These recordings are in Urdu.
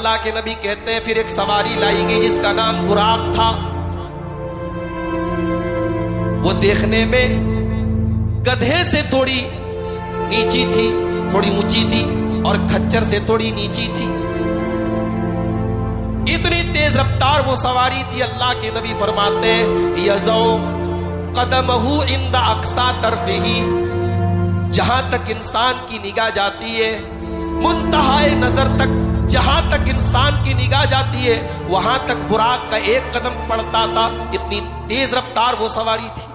اللہ کے نبی کہتے ہیں پھر ایک سواری لائی گئی جس کا نام براق تھا. وہ دیکھنے میں گدھے سے تھوڑی نیچی تھی, تھوڑی اونچی تھی, اور کھچر سے تھوڑی نیچی تھی. اتنی تیز رفتار وہ سواری تھی. اللہ کے نبی فرماتے ہیں یزو قدمہ عند اقصی طرفہ, جہاں تک انسان کی نگاہ جاتی ہے, منتہائے نظر تک جہاں تک انسان کی نگاہ جاتی ہے وہاں تک براق کا ایک قدم پڑتا تھا. اتنی تیز رفتار وہ سواری تھی.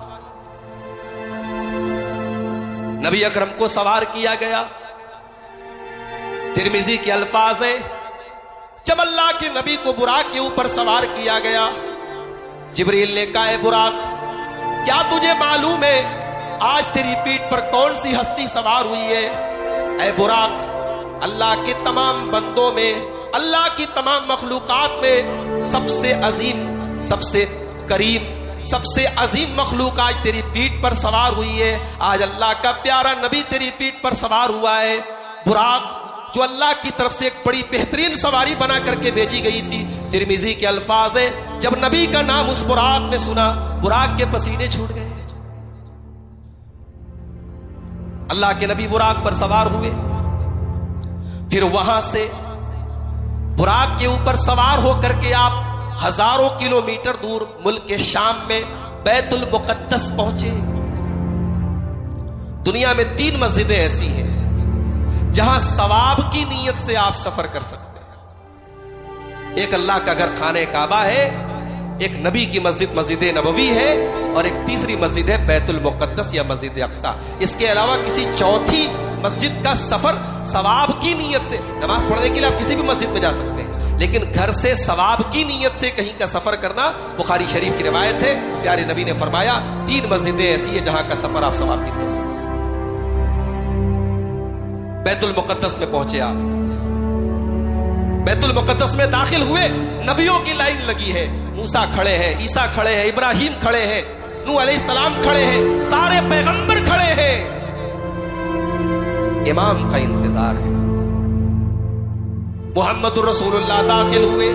نبی اکرم کو سوار کیا گیا. ترمذی کے الفاظ ہیں جب اللہ کے نبی کو براق کے اوپر سوار کیا گیا, جبریل نے کہا اے براق کیا تجھے معلوم ہے آج تیری پیٹھ پر کون سی ہستی سوار ہوئی ہے؟ اے براق, اللہ کے تمام بندوں میں, اللہ کی تمام مخلوقات میں سب سے عظیم, سب سے کریم, سب سے عظیم مخلوق آج تیری پیٹھ پر سوار ہوئی ہے. آج اللہ کا پیارا نبی تیری پیٹھ پر سوار ہوا ہے. براق جو اللہ کی طرف سے ایک بڑی بہترین سواری بنا کر کے بھیجی گئی تھی. ترمذی کے الفاظ ہیں جب نبی کا نام اس براق نے سنا براق کے پسینے چھوٹ گئے. اللہ کے نبی براق پر سوار ہوئے. پھر وہاں سے براق کے اوپر سوار ہو کر کے آپ ہزاروں کلومیٹر دور ملک کے شام میں بیت المقدس پہنچے. دنیا میں 3 مسجدیں ایسی ہیں جہاں ثواب کی نیت سے آپ سفر کر سکتے ہیں. ایک اللہ کا گھر خانہ کعبہ ہے, ایک نبی کی مسجد مسجد نبوی ہے, اور ایک تیسری مسجد ہے بیت المقدس یا مسجد اقصی. اس کے علاوہ کسی چوتھی مسجد کا سفر ثواب کی نیت سے, نماز پڑھنے کے لیے آپ کسی بھی مسجد میں جا سکتے ہیں, لیکن گھر سے ثواب کی نیت سے کہیں کا سفر کرنا بخاری شریف کی روایت ہے. پیارے نبی نے فرمایا 3 مسجدیں ایسی ہیں جہاں کا سفر آپ ثواب کی نیت سے کر سکتے ہیں. بیت المقدس میں پہنچے آپ, بیت المقدس میں داخل ہوئے. نبیوں کی لائن لگی ہے. موسیٰ کھڑے ہیں, عیسیٰ کھڑے ہیں, ابراہیم کھڑے ہیں, نوح علیہ السلام کھڑے ہیں, سارے پیغمبر کھڑے ہیں. امام کا انتظار ہے. محمد الرسول اللہ داخل ہوئے.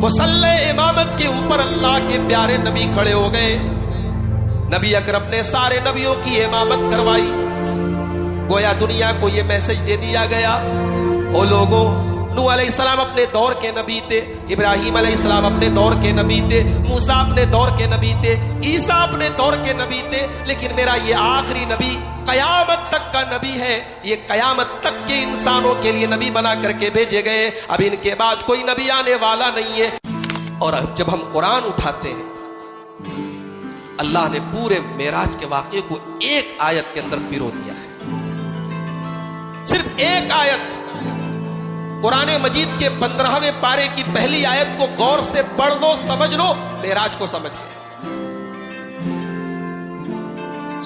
مصلی امامت کے اوپر اللہ کے پیارے نبی کھڑے ہو گئے. نبی اکرم نے سارے نبیوں کی امامت کروائی. گویا دنیا کو یہ میسج دے دیا گیا, او لوگوں, نوح علیہ السلام اپنے دور کے نبی تھے, ابراہیم علیہ السلام اپنے دور کے نبی تھے, موسیٰ اپنے دور کے نبی تھے, عیسیٰ اپنے دور کے نبی تھے, لیکن میرا یہ آخری نبی قیامت تک کا نبی ہے. یہ قیامت تک کے انسانوں کے لیے نبی بنا کر کے بھیجے گئے. اب ان کے بعد کوئی نبی آنے والا نہیں ہے. اور اب جب ہم قرآن اٹھاتے ہیں, اللہ نے پورے معراج کے واقعے کو ایک آیت کے اندر پیرو دیا ہے. صرف ایک آیت, قرآن مجید کے 15ویں پارے کی پہلی آیت کو غور سے پڑھ لو, سمجھ لو, معراج کو سمجھ لو.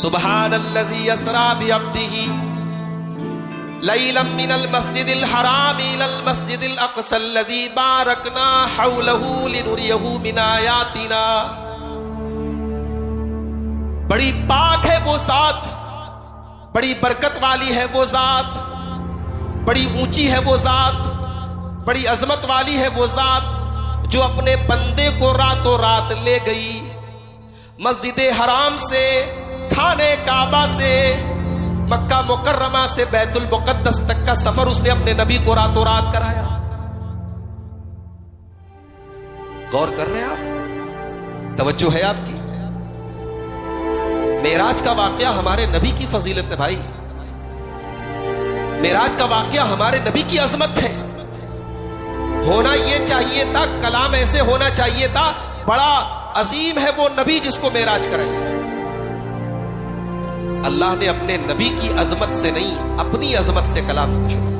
سبحان الذی اسری بعبدہ لیلا من المسجد الحرام الى المسجد الاقصى الذی بارکنا حولہ لنریہ من آیاتنا. بڑی پاک ہے وہ ذات, بڑی برکت والی ہے وہ ذات, بڑی اونچی ہے وہ ذات, بڑی عظمت والی ہے وہ ذات جو اپنے بندے کو راتوں رات لے گئی. مسجد حرام سے, خانہ کعبہ سے, مکہ مکرمہ سے بیت المقدس تک کا سفر اس نے اپنے نبی کو راتوں رات کرایا. غور کر رہے ہیں آپ؟ توجہ ہے آپ کی؟ معراج کا واقعہ ہمارے نبی کی فضیلت ہے بھائی. معراج کا واقعہ ہمارے نبی کی عظمت ہے. ہونا یہ چاہیے تھا, کلام ایسے ہونا چاہیے تھا, بڑا عظیم ہے وہ نبی جس کو معراج کرائی. اللہ نے اپنے نبی کی عظمت سے نہیں, اپنی عظمت سے کلام کو شروع کیا.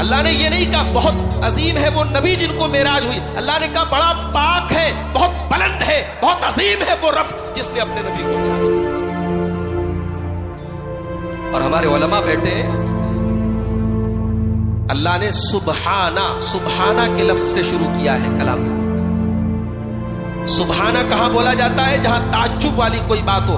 اللہ نے یہ نہیں کہا بہت عظیم ہے وہ نبی جن کو معراج ہوئی, اللہ نے کہا بڑا پاک ہے, بہت بلند ہے, بہت عظیم ہے وہ رب جس نے اپنے نبی کو معراج کیا. اور ہمارے علماء بیٹھے ہیں, اللہ نے سبحانہ, سبحانہ کے لفظ سے شروع کیا ہے کلام. سبحانہ کہاں بولا جاتا ہے؟ جہاں تعجب والی کوئی بات ہو,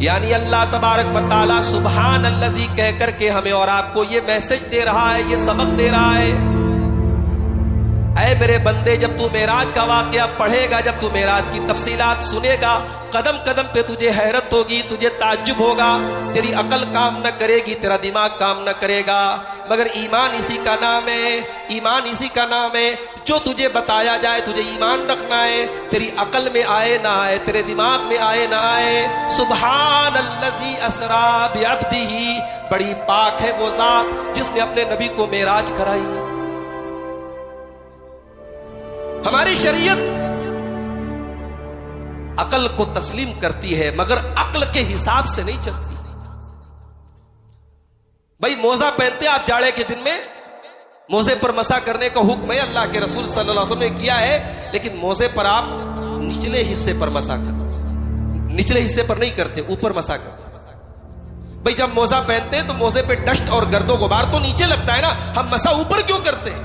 یعنی اللہ تبارک و تعالی سبحان الذی کہہ کر کے ہمیں اور آپ کو یہ میسج دے رہا ہے، یہ سبق دے رہا ہے، اے میرے بندے جب تو معراج کا واقعہ پڑھے گا، جب تو معراج کی تفصیلات سنے گا، قدم قدم پہ تجھے حیرت ہوگی، تجھے تعجب ہوگا، تیری عقل کام نہ کرے گی، تیرا دماغ کام نہ کرے گا، مگر ایمان اسی کا نام ہے، ایمان اسی کا نام ہے، جو تجھے بتایا جائے تجھے ایمان رکھنا ہے، تیری عقل میں آئے نہ آئے، تیرے دماغ میں آئے نہ آئے۔ سبحان الذی اسری بعبدہ، بڑی پاک ہے وہ ذات جس نے اپنے نبی کو معراج کرائی۔ ہماری شریعت عقل کو تسلیم کرتی ہے مگر عقل کے حساب سے نہیں چلتی۔ بھائی موزہ پہنتے آپ جاڑے کے دن میں، موزے پر مسح کرنے کا حکم ہے، اللہ کے رسول صلی اللہ علیہ وسلم نے کیا ہے، لیکن موزے پر آپ نچلے حصے پر مسح کرتے، نچلے حصے پر نہیں کرتے، اوپر مسح کرتے۔ بھائی جب موزہ پہنتے ہیں تو موزے پہ ڈسٹ اور گرد و غبار تو نیچے لگتا ہے نا، ہم مسح اوپر کیوں کرتے ہیں؟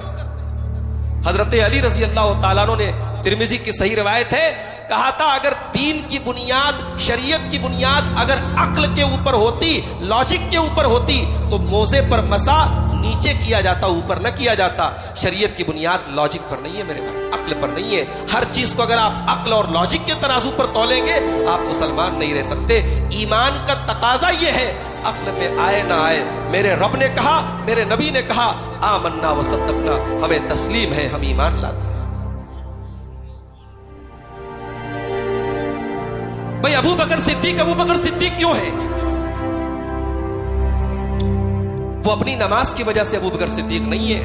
حضرت علی رضی اللہ تعالیٰ عنہ نے، ترمذی کی صحیح روایت ہے، کہا تھا اگر دین کی بنیاد، شریعت کی بنیاد اگر عقل کے اوپر ہوتی، لاجک کے اوپر ہوتی تو موزے پر مسح نیچے کیا جاتا، اوپر نہ کیا جاتا۔ شریعت کی بنیاد لاجک پر نہیں ہے میرے بھائی، عقل پر نہیں ہے۔ ہر چیز کو اگر آپ عقل اور لاجک کے ترازو پر تولیں گے آپ مسلمان نہیں رہ سکتے۔ ایمان کا تقاضا یہ ہے، عقل میں آئے نہ آئے، میرے رب نے کہا، میرے نبی نے کہا، آمنا وصدقنا، ہمیں تسلیم ہے، ہم ایمان لاتے ہیں۔ بھائی ابو بکر صدیق کیوں ہے؟ وہ اپنی نماز کی وجہ سے ابو بکر صدیق نہیں ہے،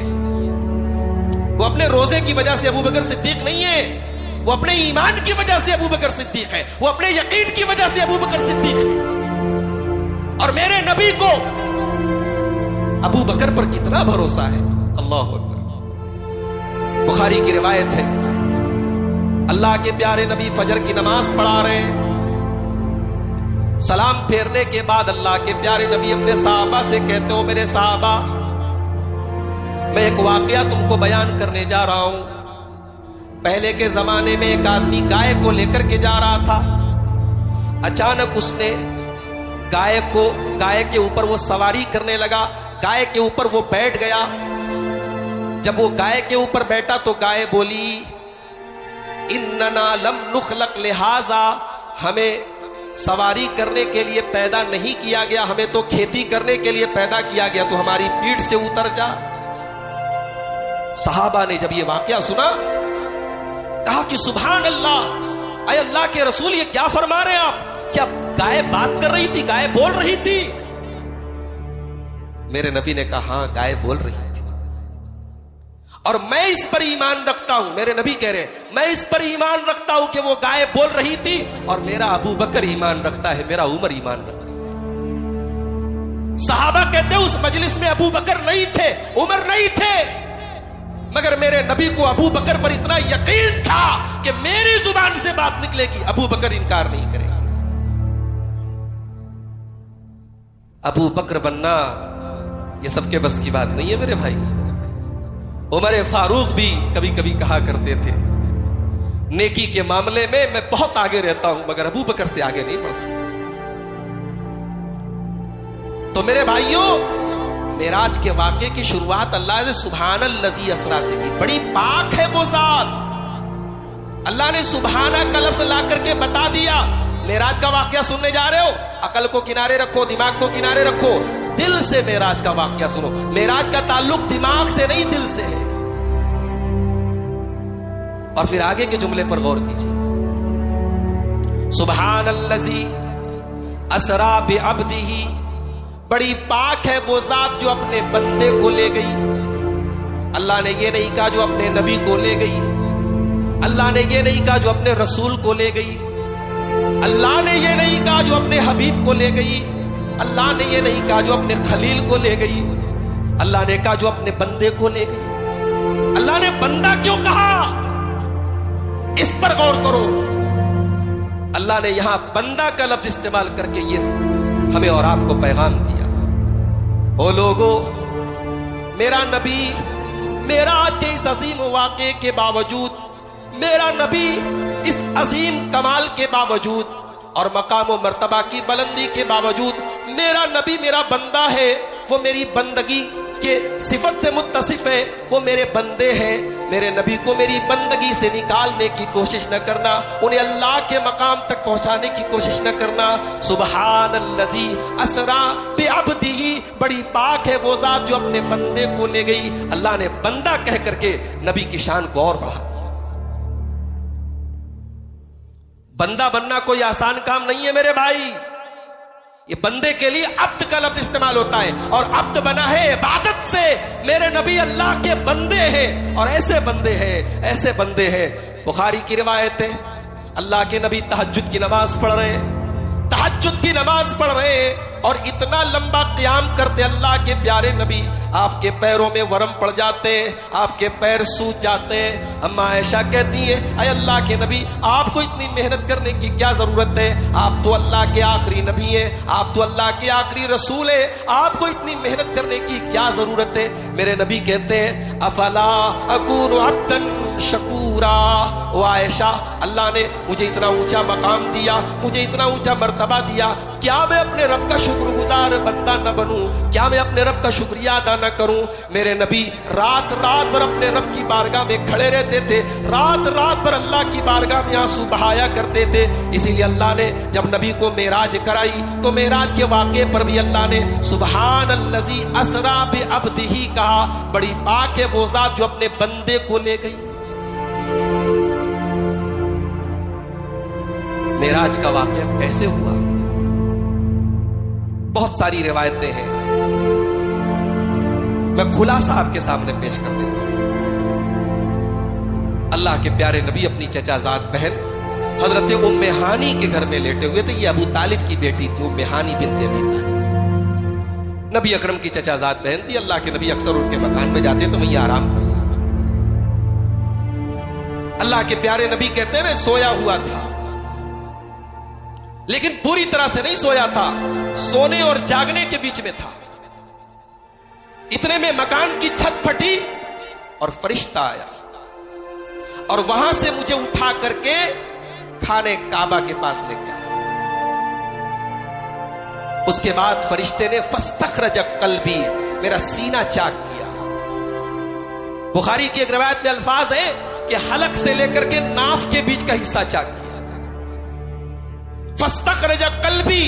وہ اپنے روزے کی وجہ سے ابو بکر صدیق نہیں ہے، وہ اپنے ایمان کی وجہ سے ابو بکر صدیق ہے، وہ اپنے یقین کی وجہ سے ابو بکر صدیق ہے۔ اور میرے نبی کو ابو بکر پر کتنا بھروسہ ہے، اللہ اکبر۔ بخاری کی روایت ہے، اللہ کے پیارے نبی فجر کی نماز پڑھا رہے ہیں، سلام پھیرنے کے بعد اللہ کے پیارے نبی اپنے صحابہ سے کہتے ہو، میرے صحابہ میں ایک واقعہ تم کو بیان کرنے جا رہا ہوں۔ پہلے کے زمانے میں ایک آدمی گائے کو لے کر کے جا رہا تھا، اچانک اس نے گائے کے اوپر وہ سواری کرنے لگا، گائے کے اوپر وہ بیٹھ گیا۔ جب وہ گائے کے اوپر بیٹھا تو گائے بولی، اننا لم نخلق لہذا، ہمیں سواری کرنے کے لیے پیدا نہیں کیا گیا، ہمیں تو کھیتی کرنے کے لیے پیدا کیا گیا، تو ہماری پیٹھ سے اتر جا۔ صحابہ نے جب یہ واقعہ سنا کہا کہ سبحان اللہ، اے اللہ کے رسول یہ کیا فرما رہے ہیں آپ؟ کیا گائے بات کر رہی تھی، گائے بول رہی تھی؟ میرے نبی نے کہا ہاں گائے بول رہی تھی، اور میں اس پر ایمان رکھتا ہوں، میرے نبی کہہ رہے ہیں میں اس پر ایمان رکھتا ہوں کہ وہ گائے بول رہی تھی، اور میرا ابو بکر ایمان رکھتا ہے، میرا عمر ایمان رکھتا ہے۔ صحابہ کہتے ہیں اس مجلس میں ابو بکر نہیں تھے، عمر نہیں تھے، مگر میرے نبی کو ابو بکر پر اتنا یقین تھا کہ میری زبان سے بات نکلے گی، ابو بکر انکار نہیں کرے گا۔ ابو بکر بننا یہ سب کے بس کی بات نہیں ہے میرے بھائی۔ عمر فاروق بھی کبھی کبھی کہا کرتے تھے نیکی کے معاملے میں میں بہت آگے رہتا ہوں مگر ابو بکر سے آگے نہیں بڑھ سکتا۔ تو میرے بھائیوں، معراج کے واقعے کی شروعات اللہ نے سبحان الذی اسری سے کی۔ بڑی پاک ہے وہ ذات، اللہ نے سبحانہ کا لفظ لا کر کے بتا دیا۔ معراج کا واقعہ سننے جا رہے ہو، عقل کو کنارے رکھو، دماغ کو کنارے رکھو، دل سے معراج کا واقعہ سنو۔ معراج کا تعلق دماغ سے نہیں، دل سے ہے۔ اور پھر آگے کے جملے پر غور کیجیے، سبحان الذی اسری بعبدہ، بڑی پاک ہے وہ ذات جو اپنے بندے کو لے گئی۔ اللہ نے یہ نہیں کہا جو اپنے نبی کو لے گئی، اللہ نے یہ نہیں کہا جو اپنے رسول کو لے گئی، اللہ نے یہ نہیں کہا جو اپنے حبیب کو لے گئی، اللہ نے یہ نہیں کہا جو اپنے خلیل کو لے گئی، اللہ نے کہا جو اپنے بندے کو لے گئی۔ اللہ نے بندہ کیوں کہا، اس پر غور کرو۔ اللہ نے یہاں بندہ کا لفظ استعمال کر کے یہ ہمیں اور آپ کو پیغام دیا، او لوگو، میرا نبی معراج کے اس عظیم واقعے کے باوجود، میرا نبی اس عظیم کمال کے باوجود اور مقام و مرتبہ کی بلندی کے باوجود میرا نبی میرا بندہ ہے، وہ میری بندگی کے صفت سے متصف ہے، وہ میرے بندے ہیں، میرے نبی کو میری بندگی سے نکالنے کی کوشش نہ کرنا، انہیں اللہ کے مقام تک پہنچانے کی کوشش نہ کرنا۔ سبحان الذی اسرا بعبدہ، بڑی پاک ہے وہ ذات جو اپنے بندے کو لے گئی۔ اللہ نے بندہ کہہ کر کے نبی کی شان کو اور بڑھا۔ بندہ بننا کوئی آسان کام نہیں ہے میرے بھائی، یہ بندے کے لیے عبد کا لفظ استعمال ہوتا ہے، اور عبد بنا ہے عبادت سے۔ میرے نبی اللہ کے بندے ہیں، اور ایسے بندے ہیں، ایسے بندے ہیں۔ بخاری کی روایت ہے، اللہ کے نبی تہجد کی نماز پڑھ رہے ہیں، تہجد کی نماز پڑھ رہے ہیں، اور اتنا لمبا قیام کرتے اللہ کے پیارے نبی، آپ کے پیروں میں ورم پڑ جاتے ہیں، آپ کے پیر سوج جاتے ہیں۔ اما عائشہ کہتی ہے، اے اللہ کے نبی آپ کو اتنی محنت کرنے کی کیا ضرورت ہے؟ آپ تو اللہ کے آخری نبی ہیں، آپ تو اللہ کے آخری رسول ہیں، آپ کو اتنی محنت کرنے کی کیا ضرورت ہے؟ میرے نبی کہتے ہیں، افلا اکون عبدا شکورا۔ او عائشہ، اللہ نے مجھے اتنا اونچا مقام دیا، مجھے اتنا اونچا مرتبہ دیا، کیا میں اپنے رب کا شکر گزار بندہ نہ بنوں؟ کیا میں اپنے رب کا شکریہ ادا نہ کروں؟ میرے نبی رات رات بھر اپنے رب کی بارگاہ میں کھڑے رہتے تھے، رات رات بھر اللہ کی بارگاہ میں آنسو بہایا کرتے تھے۔ اسی لیے اللہ نے جب نبی کو معراج کرائی تو معراج کے واقعے پر بھی اللہ نے سبحان الذی اسرا بعبدہ کہا، بڑی پاک ہے وہ ذات جو اپنے بندے کو لے گئی۔ معراج کا واقعہ کیسے ہوا؟ بہت ساری روایتیں ہیں، میں خلاصہ آپ کے سامنے پیش کر دیتا ہوں۔ اللہ کے پیارے نبی اپنی چچا زاد بہن حضرت ام ہانی کے گھر میں لیٹے ہوئے تھے۔ یہ ابو طالب کی بیٹی تھی، ام ہانی بنت ابی طالب، نبی اکرم کی چچا زاد بہن تھی۔ اللہ کے نبی اکثر ان کے مکان میں جاتے تو وہیں آرام کرتا تھا۔ اللہ کے پیارے نبی کہتے ہیں میں سویا ہوا تھا، لیکن پوری طرح سے نہیں سویا تھا، سونے اور جاگنے کے بیچ میں تھا۔ اتنے میں مکان کی چھت پھٹی اور فرشتہ آیا، اور وہاں سے مجھے اٹھا کر کے کھانے کعبہ کے پاس لے کے آیا۔ اس کے بعد فرشتے نے فاستخرج قلبی، میرا سینہ چاک کیا۔ بخاری کی ایک روایت میں الفاظ ہے کہ حلق سے لے کر کے ناف کے بیچ کا حصہ چاک کیا۔ فاستخرج قلبی،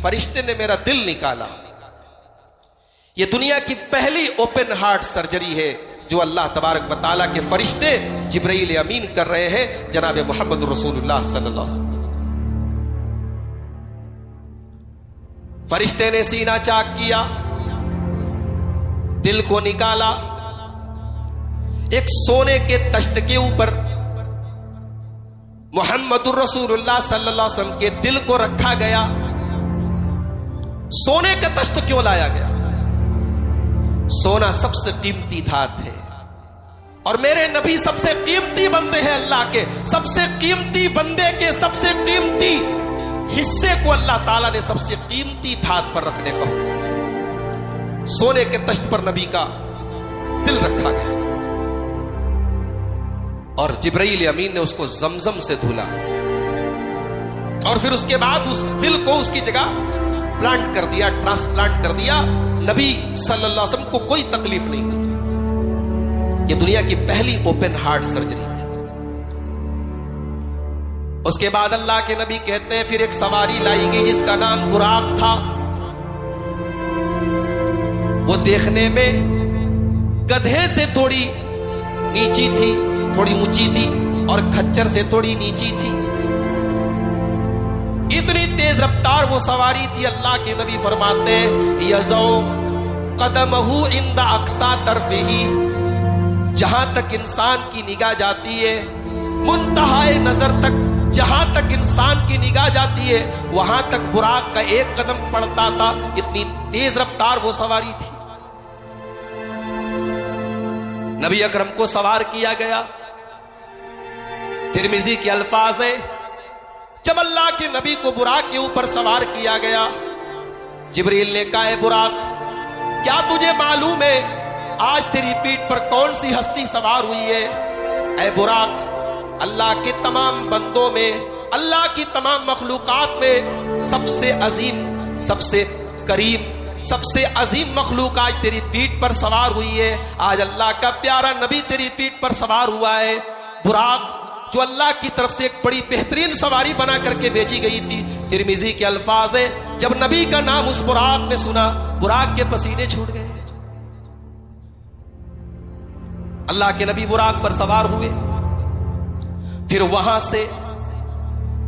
فرشتے نے میرا دل نکالا۔ یہ دنیا کی پہلی اوپن ہارٹ سرجری ہے جو اللہ تبارک و تعالیٰ کے فرشتے جبرائیل امین کر رہے ہیں جناب محمد رسول اللہ صلی اللہ علیہ وسلم۔ فرشتے نے سینہ چاک کیا، دل کو نکالا، ایک سونے کے تشت کے اوپر محمد الرسول اللہ صلی اللہ علیہ وسلم کے دل کو رکھا گیا۔ سونے کا تشت کیوں لایا گیا؟ سونا سب سے قیمتی دھات ہے، اور میرے نبی سب سے قیمتی بندے ہیں اللہ کے، سب سے قیمتی بندے کے سب سے قیمتی حصے کو اللہ تعالیٰ نے سب سے قیمتی دھات پر رکھنے کو، سونے کے تشت پر نبی کا دل رکھا گیا، اور جبرائیل امین نے اس کو زمزم سے دھلا، اور پھر اس کے بعد اس دل کو اس کی جگہ پلانٹ کر دیا، ٹرانسپلانٹ کر دیا۔ نبی صلی اللہ علیہ وسلم کو کوئی تکلیف نہیں ہوئی۔ یہ دنیا کی پہلی اوپن ہارٹ سرجری تھی۔ اس کے بعد اللہ کے نبی کہتے ہیں پھر ایک سواری لائی گئی جس کا نام براق تھا۔ وہ دیکھنے میں گدھے سے تھوڑی نیچی تھی، تھوڑی اونچی تھی، اور کھچر سے تھوڑی نیچی تھی۔ اتنی تیز رفتار وہ سواری تھی، اللہ کے نبی فرماتے ہیں یزو قدمہ عند اقصا طرفہ، جہاں تک انسان کی نگاہ جاتی ہے، منتہائے نظر تک جہاں تک انسان کی نگاہ جاتی ہے وہاں تک براق کا ایک قدم پڑتا تھا، اتنی تیز رفتار وہ سواری تھی۔ نبی اکرم کو سوار کیا گیا۔ ترمذی کے الفاظ ہیں جب اللہ کے نبی کو براق کے اوپر سوار کیا گیا، جبریل نے کہا اے براق کیا تجھے معلوم ہے آج تیری پیٹھ پر کون سی ہستی سوار ہوئی ہے؟ اے براق اللہ کے تمام بندوں میں اللہ کی تمام مخلوقات میں سب سے عظیم، سب سے کریم، سب سے عظیم مخلوق آج تیری پیٹھ پر سوار ہوئی ہے. آج اللہ کا پیارا نبی تیری پیٹھ پر سوار ہوا ہے. براق جو اللہ کی طرف سے ایک بڑی بہترین سواری بنا کر کے بھیجی گئی تھی. ترمذی کے الفاظ ہیں، جب نبی کا نام اس براق نے سنا، براق کے پسینے چھوٹ گئے. اللہ کے نبی براق پر سوار ہوئے. پھر وہاں سے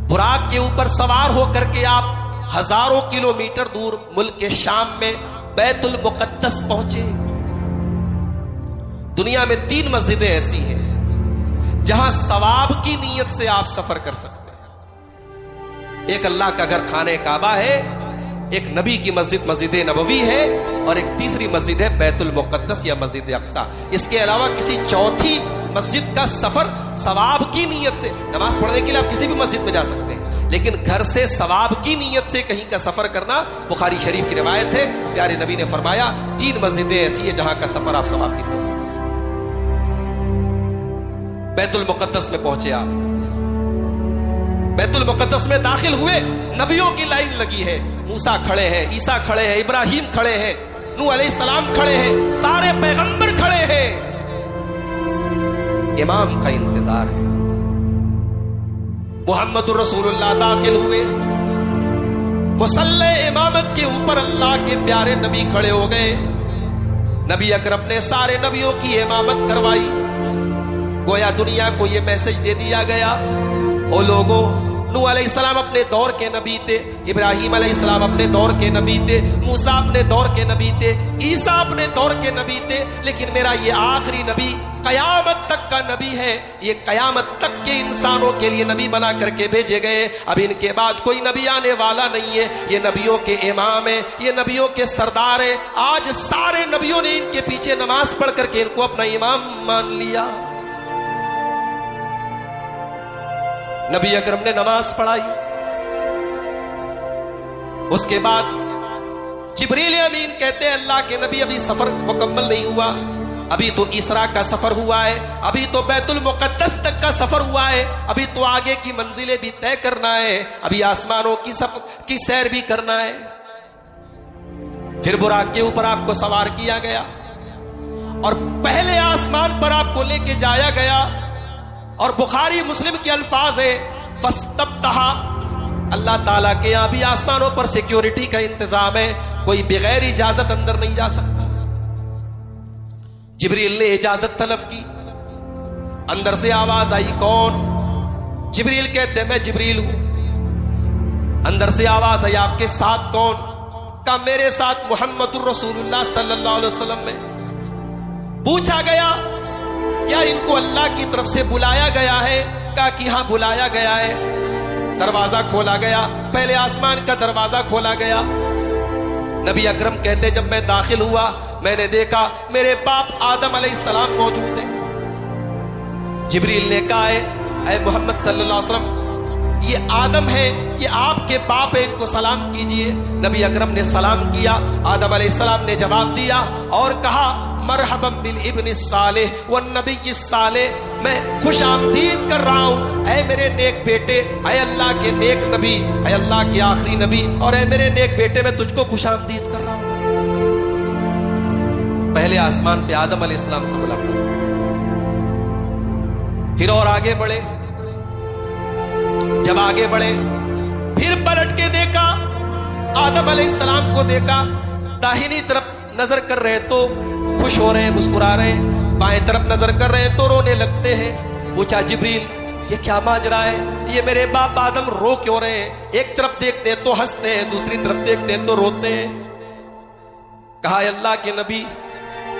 براق کے اوپر سوار ہو کر کے آپ ہزاروں کلومیٹر دور ملک کے شام میں بیت المقدس پہنچے. دنیا میں 3 مسجدیں ایسی ہیں جہاں ثواب کی نیت سے آپ سفر کر سکتے ہیں. ایک اللہ کا گھر خانہ کعبہ ہے، ایک نبی کی مسجد مسجد نبوی ہے، اور ایک تیسری مسجد ہے بیت المقدس یا مسجد اقصی. اس کے علاوہ کسی چوتھی مسجد کا سفر ثواب کی نیت سے، نماز پڑھنے کے لیے آپ کسی بھی مسجد میں جا سکتے ہیں، لیکن گھر سے ثواب کی نیت سے کہیں کا سفر کرنا بخاری شریف کی روایت ہے. پیارے نبی نے فرمایا 3 مسجدیں ایسی ہیں جہاں کا سفر آپ ثواب کی نیت سے کر سکتے ہیں. بیت المقدس میں پہنچے آپ، بیت المقدس میں داخل ہوئے. نبیوں کی لائن لگی ہے، موسیٰ کھڑے ہیں، عیسیٰ کھڑے ہیں، ابراہیم کھڑے ہیں، نوح علیہ السلام کھڑے ہیں، سارے پیغمبر کھڑے ہیں. امام کا انتظار ہے. محمد الرسول اللہ داخل ہوئے. مصلی امامت کے اوپر اللہ کے پیارے نبی کھڑے ہو گئے. نبی اکرم نے سارے نبیوں کی امامت کروائی. گویا دنیا کو یہ میسج دے دیا گیا، او لوگوں، نوح علیہ السلام اپنے دور کے نبی تھے، ابراہیم علیہ السلام اپنے دور کے نبی تھے، موسیٰ اپنے دور کے نبی تھے، عیسیٰ اپنے دور کے نبی تھے، لیکن میرا یہ آخری نبی قیامت تک کا نبی ہے. یہ قیامت تک کے انسانوں کے لیے نبی بنا کر کے بھیجے گئے. اب ان کے بعد کوئی نبی آنے والا نہیں ہے. یہ نبیوں کے امام ہیں، یہ نبیوں کے سردار ہیں. آج سارے نبیوں نے ان کے پیچھے نماز پڑھ کر کے ان کو اپنا امام مان لیا. نبی اکرم نے نماز پڑھائی. اس کے بعد جبریل امین کہتے ہیں اللہ کے نبی ابھی سفر مکمل نہیں ہوا، ابھی تو اسراء کا سفر ہوا ہے، ابھی تو بیت المقدس تک کا سفر ہوا ہے، ابھی تو آگے کی منزلیں بھی طے کرنا ہے، ابھی آسمانوں کی سیر بھی کرنا ہے. پھر براق کے اوپر آپ کو سوار کیا گیا اور پہلے آسمان پر آپ کو لے کے جایا گیا. اور بخاری مسلم کے الفاظ ہے فاستفتح. اللہ تعالیٰ کے یہاں بھی آسمانوں پر سیکیورٹی کا انتظام ہے، کوئی بغیر اجازت اندر نہیں جا سکتا. جبریل نے اجازت طلب کی. اندر سے آواز آئی، کون؟ جبریل کہتے میں جبریل ہوں. اندر سے آواز آئی، آپ کے ساتھ کون؟ کہا میرے ساتھ محمد الرسول اللہ صلی اللہ علیہ وسلم میں. پوچھا گیا کیا ان کو اللہ کی طرف سے بلایا گیا ہے؟ کہا کہ ہاں بلایا گیا ہے. دروازہ کھولا گیا، پہلے آسمان کا دروازہ کھولا گیا. نبی اکرم کہتے جب میں داخل ہوا میں نے دیکھا میرے باپ آدم علیہ السلام موجود ہیں. جبریل نے کہا اے محمد صلی اللہ علیہ وسلم، یہ آدم ہے، یہ آپ کے باپ ہیں، ان کو سلام کیجئے. نبی اکرم نے سلام کیا. آدم علیہ السلام نے جواب دیا اور کہا مرحبا بالابن الصالح والنبی الصالح، میں خوش آمدید کر رہا ہوں اے میرے نیک بیٹے، اے اللہ کے نیک نبی، اے اللہ کے آخری نبی، اور اے میرے نیک بیٹے میں تجھ کو خوش آمدید کر رہا ہوں. پہلے آسمان پہ آدم علیہ السلام سے ملاقات. پھر اور آگے بڑھے. جب آگے بڑھے پھر پلٹ کے دیکھا، آدم علیہ السلام کو دیکھا. داہنی طرف نظر کر رہے تو خوش ہو رہے ہیں، مسکرا رہے ہیں، بائیں طرف نظر کر رہے ہیں تو رونے لگتے ہیں. پوچھا جبریل یہ کیا ماجرا ہے؟ یہ میرے باپ آدم رو کیوں رہے ہیں؟ ایک طرف دیکھتے ہیں تو ہنستے ہیں، دوسری طرف دیکھتے ہیں تو روتے ہیں. کہا اللہ کے نبی،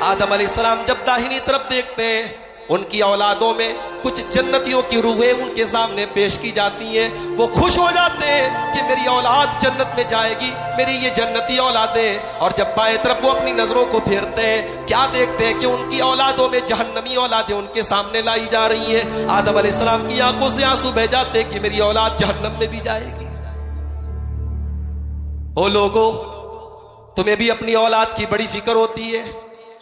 آدم علیہ السلام جب داہنی طرف دیکھتے ہیں ان کی اولادوں میں کچھ جنتیوں کی روحیں ان کے سامنے پیش کی جاتی ہیں. وہ خوش ہو جاتے ہیں کہ میری اولاد جنت میں جائے گی، میری یہ جنتی اولادیں. اور جب بائیں طرف وہ اپنی نظروں کو پھیرتے ہیں کیا دیکھتے ہیں کہ ان کی اولادوں میں جہنمی اولادیں ان کے سامنے لائی جا رہی ہیں. آدم علیہ السلام کی آنکھوں سے آنسو بہہ جاتے کہ میری اولاد جہنم میں بھی جائے گی. او لوگوں، تمہیں بھی اپنی اولاد کی بڑی فکر ہوتی ہے.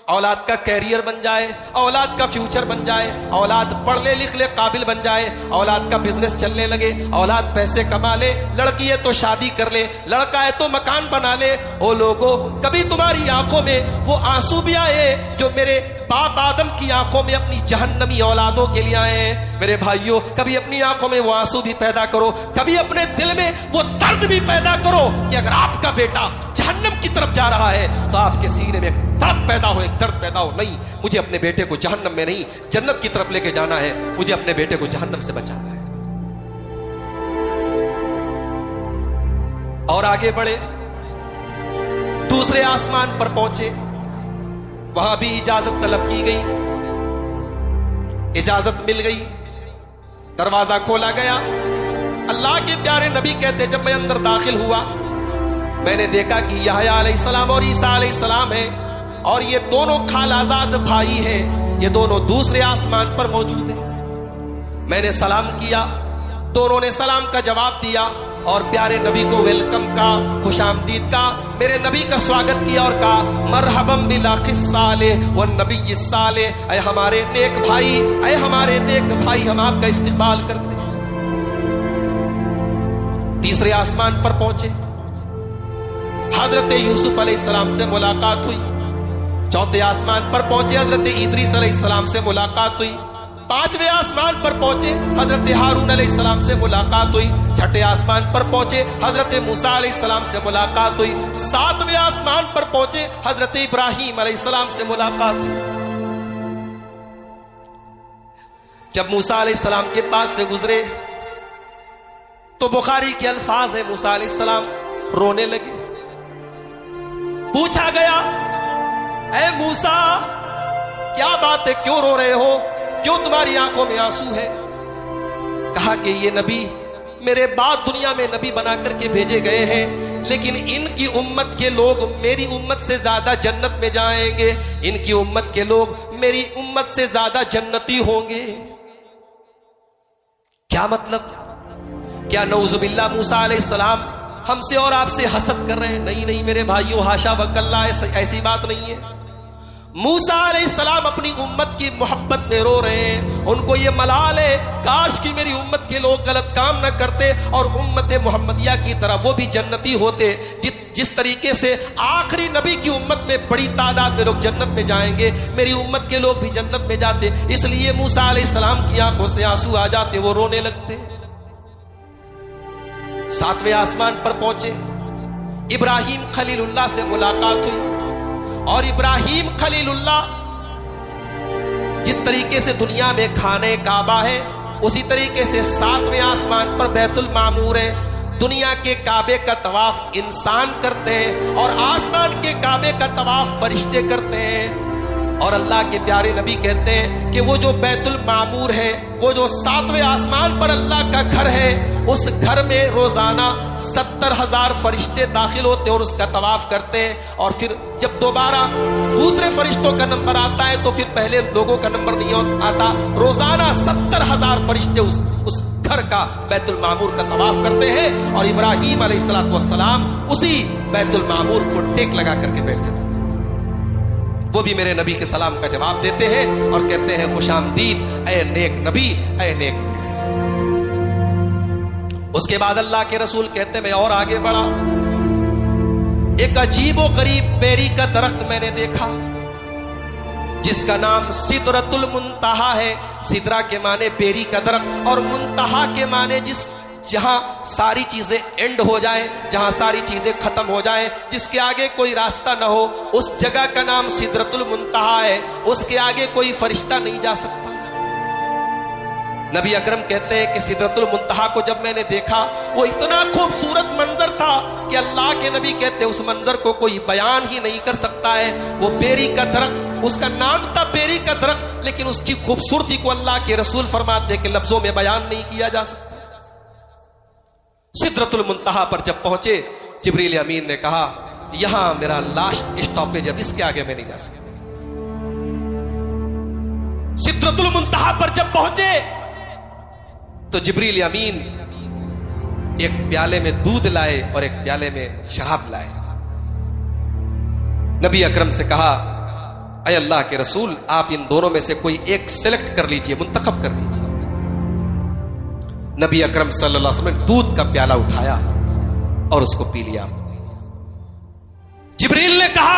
اولاد کا کیریئر بن جائے، اولاد کا فیوچر بن جائے، اولاد پڑھ لے لکھ لے قابل بن جائے، اولاد کا بزنس چلنے لگے، اولاد پیسے کما لے، لڑکی ہے تو شادی کر لے، لڑکا ہے تو مکان بنا لے۔ او لوگوں، کبھی تمہاری آنکھوں میں وہ آنسو بھی آئے جو میرے باپ آدم کی آنکھوں میں اپنی جہنمی اولادوں کے لیے آئے ہیں؟ میرے بھائیوں، کبھی اپنی آنکھوں میں وہ آنسو بھی پیدا کرو، کبھی اپنے دل میں وہ درد بھی پیدا کرو کہ اگر آپ کا بیٹا جہنم کی طرف جا رہا ہے تو آپ کے سینے میں ایک درد پیدا ہو، ایک درد پیدا ہو، نہیں مجھے اپنے بیٹے کو جہنم میں نہیں جنت کی طرف لے کے جانا ہے، مجھے اپنے بیٹے کو جہنم سے بچانا ہے۔ اور آگے بڑھے، دوسرے آسمان پر پہنچے، وہاں بھی اجازت طلب کی گئی، اجازت مل گئی، دروازہ کھولا گیا۔ اللہ کے پیارے نبی کہتے جب میں اندر داخل ہوا میں نے دیکھا کہ یحییٰ علیہ السلام اور عیسیٰ علیہ السلام ہیں، اور یہ دونوں خالازاد بھائی ہیں، یہ دونوں دوسرے آسمان پر موجود ہیں۔ میں نے سلام کیا، دونوں نے سلام کا جواب دیا اور پیارے نبی کو ویلکم کا، خوش آمدید کا، میرے نبی کا سواگت کیا اور کہا مرحباً بالاخ الصالح والنبی الصالح، اے ہمارے نیک بھائی، اے ہمارے نیک بھائی، ہم آپ کا استقبال کرتے ہیں۔ تیسرے آسمان پر پہنچے، حضرت یوسف علیہ السلام سے ملاقات ہوئی۔ چوتھے آسمان پر پہنچے، حضرت ادریس علیہ السلام سے ملاقات ہوئی۔ پانچویں آسمان پر پہنچے، حضرت ہارون علیہ السلام سے ملاقات ہوئی۔ چھٹے آسمان پر پہنچے، حضرت موسیٰ علیہ السلام سے ملاقات ہوئی۔ ساتویں آسمان پر پہنچے، حضرت ابراہیم علیہ السلام سے ملاقات ہوئی۔ جب موسیٰ علیہ السلام کے پاس سے گزرے تو بخاری کے الفاظ ہیں، موسیٰ علیہ السلام رونے لگے۔ پوچھا گیا اے موسیٰ کیا بات ہے، کیوں رو رہے ہو، کیوں تمہاری آنکھوں میں آنسو ہے؟ کہا کہ یہ نبی میرے بعد دنیا میں نبی بنا کر کے بھیجے گئے ہیں، لیکن ان کی امت کے لوگ میری امت سے زیادہ جنت میں جائیں گے، ان کی امت کے لوگ میری امت سے زیادہ جنتی ہوں گے۔ کیا مطلب؟ کیا نعوذ باللہ موسیٰ علیہ السلام ہم سے اور آپ سے حسد کر رہے ہیں؟ نہیں نہیں میرے بھائیوں، حاشا وکلا، ایسی بات نہیں ہے۔ موسیٰ علیہ السلام اپنی امت کی محبت میں رو رہے ہیں، ان کو یہ ملال ہے کاش کی میری امت کے لوگ غلط کام نہ کرتے اور امت محمدیہ کی طرح وہ بھی جنتی ہوتے، جس طریقے سے آخری نبی کی امت میں بڑی تعداد میں لوگ جنت میں جائیں گے، میری امت کے لوگ بھی جنت میں جاتے۔ اس لیے موسیٰ علیہ السلام کی آنکھوں سے آنسو آ جاتے، وہ رونے لگتے۔ ساتویں آسمان پر پہنچے، ابراہیم خلیل اللہ سے ملاقات ہوئی، اور ابراہیم خلیل اللہ جس طریقے سے دنیا میں خانہ کعبہ ہے، اسی طریقے سے ساتویں آسمان پر بیت المعمور ہے۔ دنیا کے کعبے کا طواف انسان کرتے ہیں اور آسمان کے کعبے کا طواف فرشتے کرتے ہیں۔ اور اللہ کے پیارے نبی کہتے ہیں کہ وہ جو بیت المعمور ہے، وہ جو ساتویں آسمان پر اللہ کا گھر ہے، اس گھر میں روزانہ 70,000 فرشتے داخل ہوتے ہیں اور اس کا طواف کرتے ہیں، اور پھر جب دوبارہ دوسرے فرشتوں کا نمبر آتا ہے تو پھر پہلے لوگوں کا نمبر نہیں آتا، روزانہ 70,000 فرشتے اس گھر کا بیت المعمور کا طواف کرتے ہیں، اور ابراہیم علیہ السلام اسی بیت المعمور کو ٹیک لگا کر کے بیٹھے تھے۔ وہ بھی میرے نبی کے سلام کا جواب دیتے ہیں اور کہتے ہیں خوش آمدید اے نیک نبی، اے نیک بیٹے۔ اس کے بعد اللہ کے رسول کہتے ہیں میں اور آگے بڑھا، ایک عجیب و غریب بیری کا درخت میں نے دیکھا جس کا نام سدرۃ المنتہا ہے۔ سدرہ کے معنی بیری کا درخت، اور منتہا کے معنی جہاں ساری چیزیں اینڈ ہو جائے، جہاں ساری چیزیں ختم ہو جائے، جس کے آگے کوئی راستہ نہ ہو، اس جگہ کا نام سدرۃ المنتہا ہے، اس کے آگے کوئی فرشتہ نہیں جا سکتا۔ نبی اکرم کہتے ہیں کہ سدرۃ المنتہا کو جب میں نے دیکھا، وہ اتنا خوبصورت منظر تھا کہ اللہ کے نبی کہتے ہیں اس منظر کو کوئی بیان ہی نہیں کر سکتا ہے۔ وہ بیری کا درخت، اس کا نام تھا بیری کا درخت، لیکن اس کی خوبصورتی کو اللہ کے رسول فرماتے ہیں کہ لفظوں میں بیان نہیں کیا جا سکتا۔ سدرۃ المنتہا پر جب پہنچے، جبریل امین نے کہا یہاں میرا لاسٹ اسٹاپیج، اب اس کے آگے میں نہیں جا سکتا۔ سدرۃ المنتہا پر جب پہنچے تو جبریل امین ایک پیالے میں دودھ لائے اور ایک پیالے میں شراب لائے۔ نبی اکرم سے کہا اے اللہ کے رسول آپ ان دونوں میں سے کوئی ایک سلیکٹ کر لیجئے، منتخب کر لیجئے۔ نبی اکرم صلی اللہ علیہ وسلم نے دودھ کا پیالہ اٹھایا اور اس کو پی لیا۔ جبریل نے کہا